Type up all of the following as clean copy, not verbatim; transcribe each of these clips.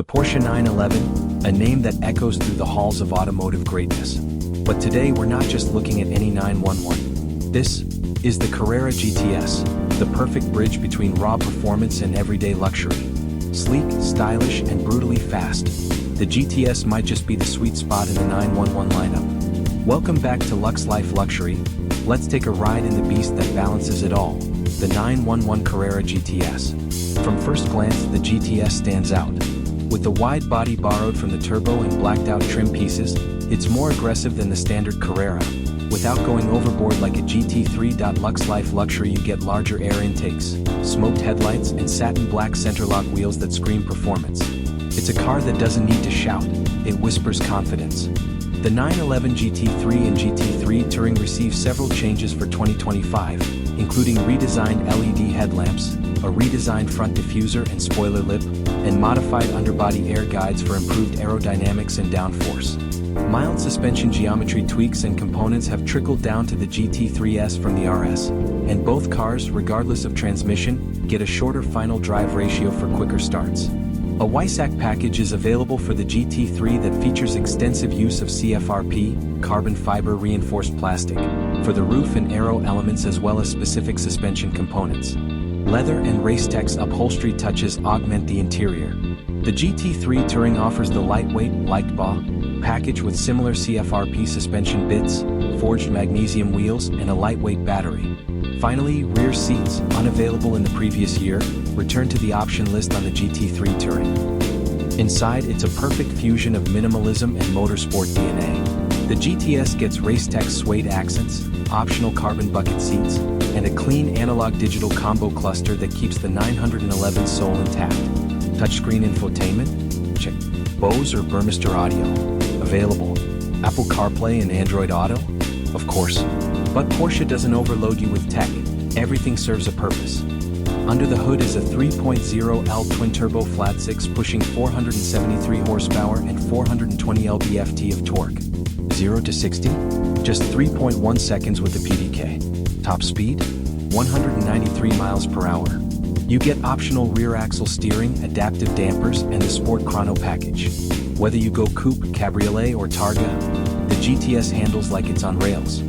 the Porsche 911, a name that echoes through the halls of automotive greatness. But today we're not just looking at any 911. This is the Carrera GTS, the perfect bridge between raw performance and everyday luxury. Sleek, stylish, and brutally fast, the GTS might just be the sweet spot in the 911 lineup. Welcome back to Lux Life Luxury. Let's take a ride in the beast that balances it all, the 911 Carrera GTS. From first glance, the GTS stands out. With the wide body borrowed from the turbo and blacked out trim pieces, it's more aggressive than the standard Carrera. Without going overboard like a GT3. Lux Life Luxury, you get larger air intakes, smoked headlights, and satin black centerlock wheels that scream performance. It's a car that doesn't need to shout, it whispers confidence. The 911 GT3 and GT3 Touring receive several changes for 2025, including redesigned LED headlamps, a redesigned front diffuser and spoiler lip, and modified underbody air guides for improved aerodynamics and downforce. Mild suspension geometry tweaks and components have trickled down to the GT3S from the RS, and both cars, regardless of transmission, get a shorter final drive ratio for quicker starts. A WISAC package is available for the GT3 that features extensive use of CFRP, carbon fiber reinforced plastic, for the roof and aero elements as well as specific suspension components. Leather and Racetex upholstery touches augment the interior. The GT3 Touring offers the lightweight, light-ball package with similar CFRP suspension bits, forged magnesium wheels, and a lightweight battery. Finally, rear seats, unavailable in the previous year, return to the option list on the GT3 Touring. Inside, it's a perfect fusion of minimalism and motorsport DNA. The GTS gets Racetex suede accents, optional carbon bucket seats, and a clean analog-digital combo cluster that keeps the 911 soul intact. Touchscreen infotainment? Check. Bose or Burmester audio? Available. Apple CarPlay and Android Auto? Of course. But Porsche doesn't overload you with tech, everything serves a purpose. Under the hood is a 3.0L twin-turbo flat-six pushing 473 horsepower and 420 lb-ft of torque. 0 to 60? Just 3.1 seconds with the PDK. Top speed? 193 miles per hour. You get optional rear axle steering, adaptive dampers, and the Sport Chrono package. Whether you go coupe, cabriolet, or targa, the GTS handles like it's on rails.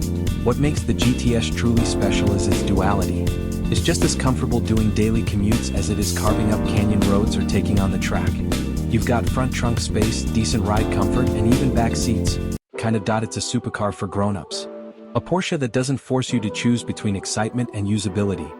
What makes the GTS truly special is its duality. It's just as comfortable doing daily commutes as it is carving up canyon roads or taking on the track. You've got front trunk space, decent ride comfort, and even back seats. It's a supercar for grown-ups. A Porsche that doesn't force you to choose between excitement and usability.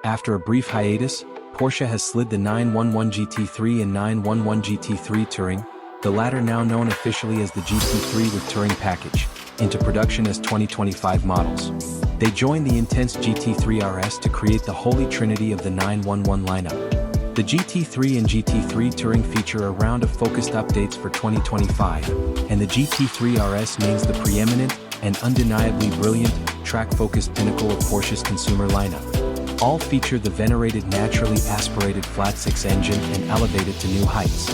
After a brief hiatus, Porsche has slid the 911 GT3 and 911 GT3 Touring, the latter now known officially as the GT3 with Touring package, into production as 2025 models. They join the intense GT3 RS to create the holy trinity of the 911 lineup. The GT3 and GT3 Touring feature a round of focused updates for 2025, and the GT3 RS names the preeminent and undeniably brilliant, track-focused pinnacle of Porsche's consumer lineup. All feature the venerated naturally aspirated flat-six engine and elevate it to new heights.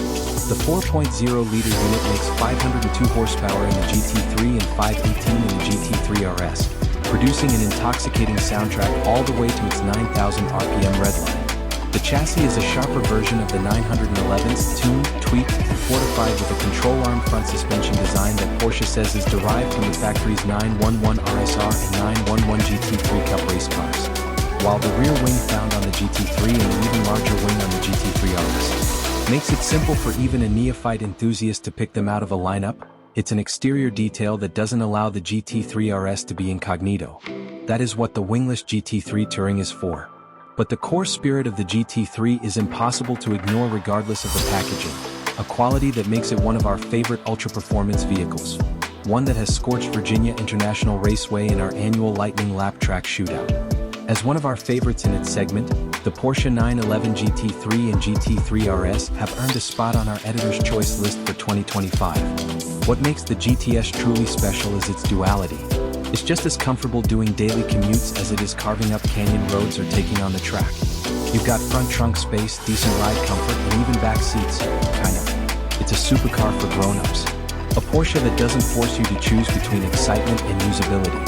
The 4.0-liter unit makes 502 horsepower in the GT3 and 518 in the GT3 RS, producing an intoxicating soundtrack all the way to its 9,000 RPM redline. The chassis is a sharper version of the 911's, tuned, tweaked, and fortified with a control arm front suspension design that Porsche says is derived from the factory's 911 RSR and 911 GT3 Cup race cars. While the rear wing found on the GT3 and an even larger wing on the GT3 RS makes it simple for even a neophyte enthusiast to pick them out of a lineup, it's an exterior detail that doesn't allow the GT3 RS to be incognito. That is what the wingless GT3 Touring is for. But the core spirit of the GT3 is impossible to ignore regardless of the packaging, a quality that makes it one of our favorite ultra-performance vehicles. One that has scorched Virginia International Raceway in our annual Lightning Lap Track Shootout. As one of our favorites in its segment, the Porsche 911 GT3 and GT3 RS have earned a spot on our Editor's Choice list for 2025. What makes the GTS truly special is its duality. It's just as comfortable doing daily commutes as it is carving up canyon roads or taking on the track. You've got front trunk space, decent ride comfort, and even back seats, It's a supercar for grown-ups. A Porsche that doesn't force you to choose between excitement and usability.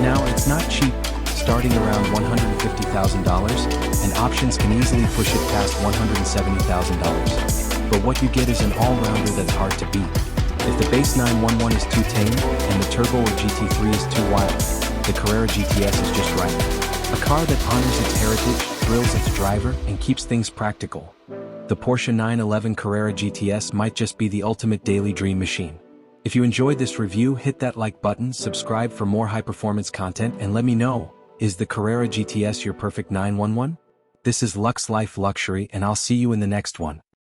Now, it's not cheap, starting around $150,000, and options can easily push it past $170,000. but what you get is an all-rounder that's hard to beat. If the base 911 is too tame, and the turbo or GT3 is too wild, the Carrera GTS is just right. A car that honors its heritage, thrills its driver, and keeps things practical. The Porsche 911 Carrera GTS might just be the ultimate daily dream machine. If you enjoyed this review, hit that like button, subscribe for more high-performance content, and let me know, is the Carrera GTS your perfect 911? This is Lux Life Luxury, and I'll see you in the next one.